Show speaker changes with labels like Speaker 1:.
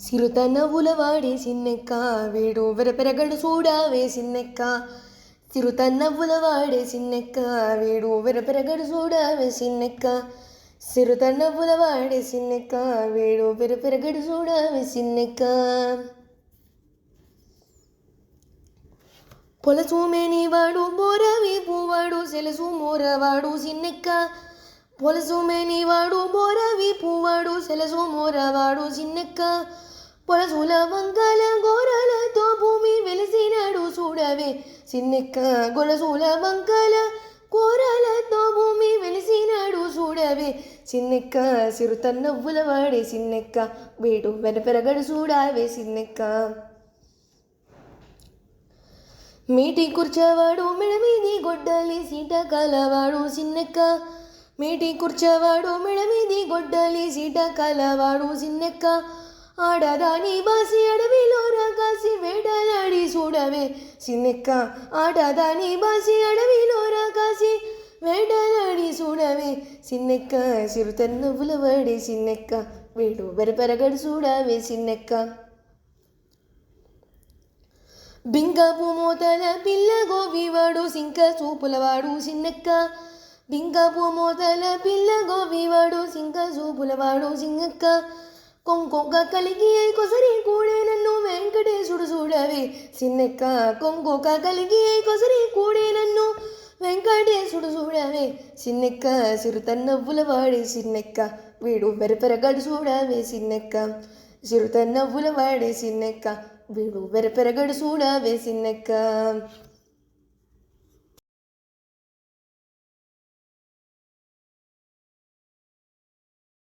Speaker 1: సిరుతనవ్వుల వాడే సిన్నెక్క వేడు వెరపెరగడు చూడావే సిన్నెక్క. సిరుతనవ్వుల వాడే సిన్నెక్క వేడు వెరపెరగడు చూడావే సిన్నెక్క. సిరుతనవ్వుల వాడే సిన్నెక్క వేడు వెరపెరగడు చూడావే సిన్నెక్క. పొలసు మేనివాడు బోరవి పూవాడు సెలసు మోరవాడు సిన్నెక్క. పొలసు మేనివాడు బోరవి పూవాడు సెలసు మోరవాడు సిన్నెక్క. పొలసుల వంకల గోరలతో భూమి వెలిసినాడు చూడవే సిన్నెక్క. గొలసుల వంకల గోరలతో భూమి వెలిసినాడు చూడవే సిన్నెక్క. సిరుతనవ్వుల వాడే సిన్నెక్క వేడు వెనపెరగడు చూడావే సిన్నెక్క. మీటి కూర్చోవాడు మెడమీది గొడ్డలి సీట కలవాడు సిన్నెక్క. మీటి కూర్చోవాడు మెడమీది గొడ్డలి సీట కలవాడు సిన్నెక్క. ఆడదాని బాసి అడవిలో రాకాసి వేటలాడి చూడవే సిన్నెక్క. ఆడదాని బాసి అడవిలో రాకాసి వేటలాడి చూడవే సిన్నెక్క. సిరుతనవ్వుల వాడే సిన్నెక్క వేడు వెరపెరగడు చూడవే సిన్నెక్క. బింకపు మోతల పిల్ల గోవివాడు సింక చూపులవాడు సిన్నెక్క. బింకపు మోతల పిల్ల గోవివాడు సింక చూపులవాడు సిన్నెక్క. కొంకొక కలిగి కొసరి కూడే నన్ను వెంకటేశుడు చూడవే సిన్నెక్క. కొంకొక కలిగి కొసరి కూడే నన్ను వెంకటేశుడు చూడవే సిన్నెక్క. సిరుతనవ్వుల వాడే సిన్నెక్క వీడు వెరపెరగడు చూడవే సిన్నెక్క. సిరుతనవ్వుల వాడే సిన్నెక్క వీడు వెరపెరగడు చూడవే సిన్నెక్క.